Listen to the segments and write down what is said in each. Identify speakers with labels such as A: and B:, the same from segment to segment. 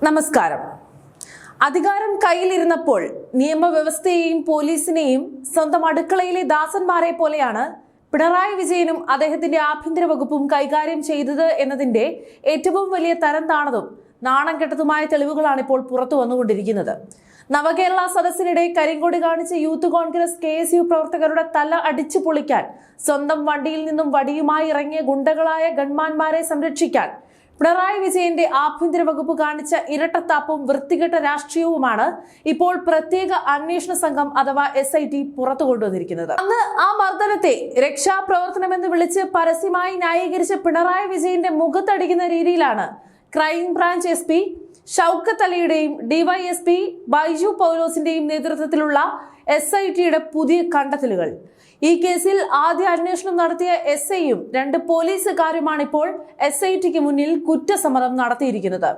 A: നമസ്കാരം. അധികാരം കയ്യിലിരുന്നപ്പോൾ നിയമവ്യവസ്ഥയെയും പോലീസിനെയും സ്വന്തം അടുക്കളയിലെ ദാസന്മാരെ പോലെയാണ് പിണറായി വിജയനും അദ്ദേഹത്തിന്റെ ആഭ്യന്തര വകുപ്പും കൈകാര്യം ചെയ്തത് എന്നതിന്റെ ഏറ്റവും വലിയ തരം താണതും നാണം കെട്ടതുമായ തെളിവുകളാണ് ഇപ്പോൾ പുറത്തു വന്നുകൊണ്ടിരിക്കുന്നത്. നവകേരള സദസ്സിനിടെ കരിങ്കൊടി കാണിച്ച യൂത്ത് കോൺഗ്രസ് KSU പ്രവർത്തകരുടെ തല അടിച്ചു പൊളിക്കാൻ സ്വന്തം വണ്ടിയിൽ നിന്നും വടിയുമായി ഇറങ്ങിയ ഗുണ്ടകളായ ഗൺമാന്മാരെ സംരക്ഷിക്കാൻ പിണറായി വിജയന്റെ ആഭ്യന്തര വകുപ്പ് കാണിച്ച ഇരട്ടത്താപ്പും വൃത്തികെട്ട രാഷ്ട്രീയവുമാണ് ഇപ്പോൾ പ്രത്യേക അന്വേഷണ സംഘം അഥവാ SIT പുറത്തു കൊണ്ടുവന്നിരിക്കുന്നത്. അന്ന് ആ മർദ്ദനത്തെ രക്ഷാപ്രവർത്തനമെന്ന് വിളിച്ച് പരസ്യമായി ന്യായീകരിച്ച പിണറായി വിജയന്റെ മുഖത്തടിക്കുന്ന രീതിയിലാണ് ക്രൈംബ്രാഞ്ച് SP ഷൗക്കത്ത് അലിയുടെയും DYSP ബൈജു പൗലോസിന്റെയും നേതൃത്വത്തിലുള്ള SITയുടെ പുതിയ കണ്ടെത്തലുകൾ. ഈ കേസിൽ ആദ്യ അന്വേഷണം നടത്തിയ SIയും 2 പോലീസുകാരുമാണ് ഇപ്പോൾ SITക്ക് മുന്നിൽ കുറ്റസമ്മതം നടത്തിയിരിക്കുന്നത്.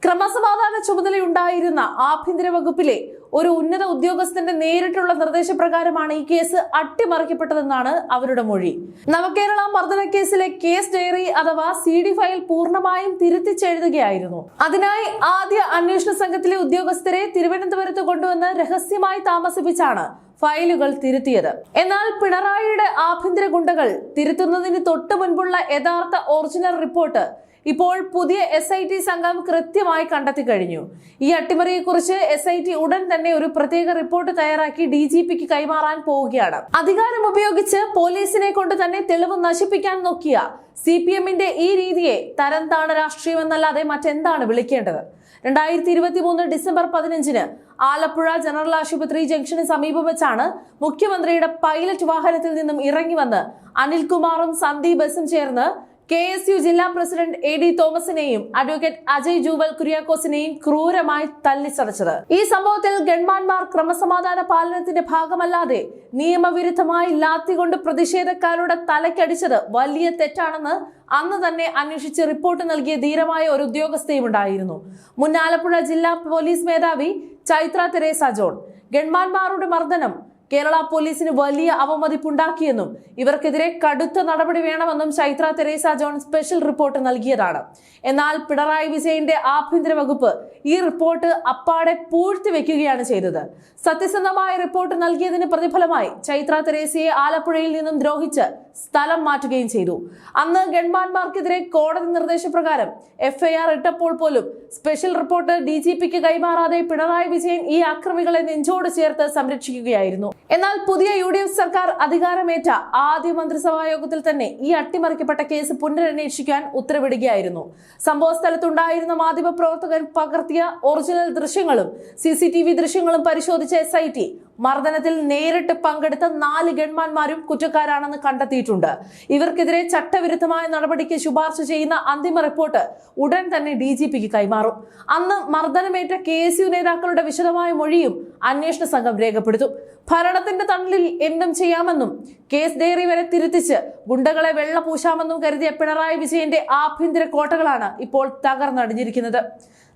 A: ക്രമസമാധാന ചുമതലയുണ്ടായിരുന്ന ആഭ്യന്തര വകുപ്പിലെ ഒരു ഉന്നത ഉദ്യോഗസ്ഥന്റെ നേരിട്ടുള്ള നിർദ്ദേശപ്രകാരമാണ് ഈ കേസ് അട്ടിമറിക്കപ്പെട്ടതെന്നാണ് അവരുടെ മൊഴി. നവകേരള മർദ്ദന കേസിലെ കേസ് ഡയറി അഥവാ CD ഫയൽ പൂർണ്ണമായും തിരുത്തിച്ചെഴുതുകയായിരുന്നു. അതിനായി ആദ്യ അന്വേഷണ സംഘത്തിലെ ഉദ്യോഗസ്ഥരെ തിരുവനന്തപുരത്ത് കൊണ്ടുവന്ന് രഹസ്യമായി താമസിപ്പിച്ചാണ് ഫയലുകൾ തിരുത്തിയത്. എന്നാൽ പിണറായിയുടെ ആഭ്യന്തര ഗുണ്ടകൾ തിരുത്തുന്നതിന് തൊട്ടു മുൻപുള്ള യഥാർത്ഥ ഒറിജിനൽ റിപ്പോർട്ട് ഇപ്പോൾ പുതിയ SIT സംഘം കൃത്യമായി കണ്ടെത്തി കഴിഞ്ഞു. ഈ അട്ടിമറിയെക്കുറിച്ച് SIT ഉടൻ തന്നെ ഒരു പ്രത്യേക റിപ്പോർട്ട് തയ്യാറാക്കി DGPക്ക് കൈമാറാൻ പോവുകയാണ്. അധികാരം ഉപയോഗിച്ച് പോലീസിനെ കൊണ്ട് തന്നെ തെളിവ് നശിപ്പിക്കാൻ നോക്കിയ CPMന്റെ ഈ രീതിയെ തരം താണ രാഷ്ട്രീയം എന്നല്ലാതെ മറ്റെന്താണ് വിളിക്കേണ്ടത്? 2023 ഡിസംബർ 15 ആലപ്പുഴ ജനറൽ ആശുപത്രി ജംഗ്ഷന് സമീപം വെച്ചാണ് മുഖ്യമന്ത്രിയുടെ പൈലറ്റ് വാഹനത്തിൽ നിന്നും ഇറങ്ങി വന്ന് അനിൽകുമാറും സന്ദീപ് ബസും ചേർന്ന് KSU ജില്ലാ പ്രസിഡന്റ് AD തോമസിനെയും അഡ്വക്കേറ്റ് അജയ് ജൂവൽ കുര്യാക്കോസിനെയും ക്രൂരമായി തല്ലിച്ചതച്ചത്. ഈ സംഭവത്തിൽ ഗൺമാന്മാർ ക്രമസമാധാന പാലനത്തിന്റെ ഭാഗമല്ലാതെ നിയമവിരുദ്ധമായി ലാത്തി കൊണ്ട് പ്രതിഷേധക്കാരുടെ തലക്കടിച്ചത് വലിയ തെറ്റാണെന്ന് അന്ന് തന്നെ അന്വേഷിച്ച് റിപ്പോർട്ട് നൽകിയ ധീരമായ ഒരു ഉദ്യോഗസ്ഥയും ഉണ്ടായിരുന്നു. മുൻ ആലപ്പുഴ ജില്ലാ പോലീസ് മേധാവി ചൈത്ര തെരേസ ജോൺ. ഗൺമാന്മാരുടെ മർദ്ദനം കേരള പോലീസിന് വലിയ അവമതിപ്പുണ്ടാക്കിയെന്നും ഇവർക്കെതിരെ കടുത്ത നടപടി വേണമെന്നും ചൈത്ര തെരേസ ജോൺ സ്പെഷ്യൽ റിപ്പോർട്ട് നൽകിയതാണ്. എന്നാൽ പിണറായി വിജയന്റെ ആഭ്യന്തര വകുപ്പ് ഈ റിപ്പോർട്ട് അപ്പാടെ പൂഴ്ത്തിവെക്കുകയാണ് ചെയ്തത്. സത്യസന്ധമായ റിപ്പോർട്ട് നൽകിയതിന് പ്രതിഫലമായി ചൈത്ര തെരേസയെ ആലപ്പുഴയിൽ നിന്നും ദ്രോഹിച്ച് സ്ഥലം മാറ്റുകയും ചെയ്തു. അന്ന് ഗൺമാന്മാർക്കെതിരെ കോടതി നിർദ്ദേശപ്രകാരം FIR ഇട്ടപ്പോൾ പോലും സ്പെഷ്യൽ റിപ്പോർട്ട് DGPക്ക് കൈമാറാതെ പിണറായി വിജയൻ ഈ അക്രമികളെ നെഞ്ചോട് ചേർത്ത് സംരക്ഷിക്കുകയായിരുന്നു. എന്നാൽ പുതിയ UDF സർക്കാർ അധികാരമേറ്റ ആദ്യ മന്ത്രിസഭാ യോഗത്തിൽ തന്നെ ഈ അട്ടിമറിക്കപ്പെട്ട കേസ് പുനരന്വേഷിക്കാൻ ഉത്തരവിടുകയായിരുന്നു. സംഭവ സ്ഥലത്തുണ്ടായിരുന്ന മാധ്യമപ്രവർത്തകൻ പകർത്തിയ ഒറിജിനൽ ദൃശ്യങ്ങളും CCTV ദൃശ്യങ്ങളും പരിശോധിച്ച SIT മർദ്ദനത്തിൽ നേരിട്ട് പങ്കെടുത്ത 4 ഗൺമാന്മാരും കുറ്റക്കാരാണെന്ന് കണ്ടെത്തിയിട്ടുണ്ട്. ഇവർക്കെതിരെ ചട്ടവിരുദ്ധമായ നടപടിക്ക് ശുപാർശ ചെയ്യുന്ന അന്തിമ റിപ്പോർട്ട് ഉടൻ തന്നെ DGPക്ക് കൈമാറും. അന്ന് മർദ്ദനമേറ്റ KSU നേതാക്കളുടെ വിശദമായ മൊഴിയും അന്വേഷണ സംഘം രേഖപ്പെടുത്തും. ഭരണത്തിന്റെ തണലിൽ എന്തും ചെയ്യാമെന്നും കേസ് ഡയറി വരെ തിരുത്തിച്ച് ഗുണ്ടകളെ വെള്ള പൂശാമെന്നും കരുതിയ പിണറായി വിജയന്റെ ആഭ്യന്തര കോട്ടകളാണ് ഇപ്പോൾ തകർന്നടിഞ്ഞിരിക്കുന്നത്.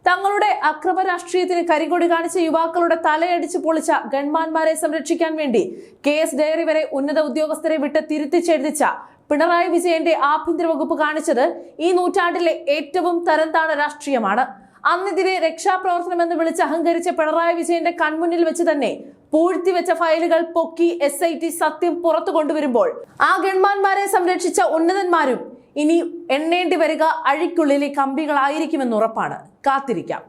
A: തങ്ങളുടെ അക്രമ രാഷ്ട്രീയത്തിന് കരികൊടി കാണിച്ച യുവാക്കളുടെ തലയടിച്ച് പൊളിച്ച ഗൺമാന്മാരെ സംരക്ഷിക്കാൻ വേണ്ടി കേസ് ഡയറി വരെ ഉന്നത ഉദ്യോഗസ്ഥരെ വിട്ട് തിരുത്തിച്ചെഴുതിച്ച പിണറായി വിജയന്റെ ആഭ്യന്തര വകുപ്പ് കാണിച്ചത് ഈ നൂറ്റാണ്ടിലെ ഏറ്റവും തരം താണ രാഷ്ട്രീയമാണ്. അന്നിതിനെ രക്ഷാപ്രവർത്തനം എന്ന് വിളിച്ച് അഹങ്കരിച്ച പിണറായി വിജയന്റെ കൺമുന്നിൽ വെച്ച് തന്നെ പൂഴ്ത്തിവെച്ച ഫയലുകൾ പൊക്കി SIT സത്യം പുറത്തു കൊണ്ടുവരുമ്പോൾ ആ ഗൺമാന്മാരെ സംരക്ഷിച്ച ഉന്നതന്മാരും ഇനി എണ്ണേണ്ടി വരിക അഴിക്കുള്ളിലെ കമ്പികളായിരിക്കുമെന്ന് ഉറപ്പാണ്. കാത്തിരിക്കാം.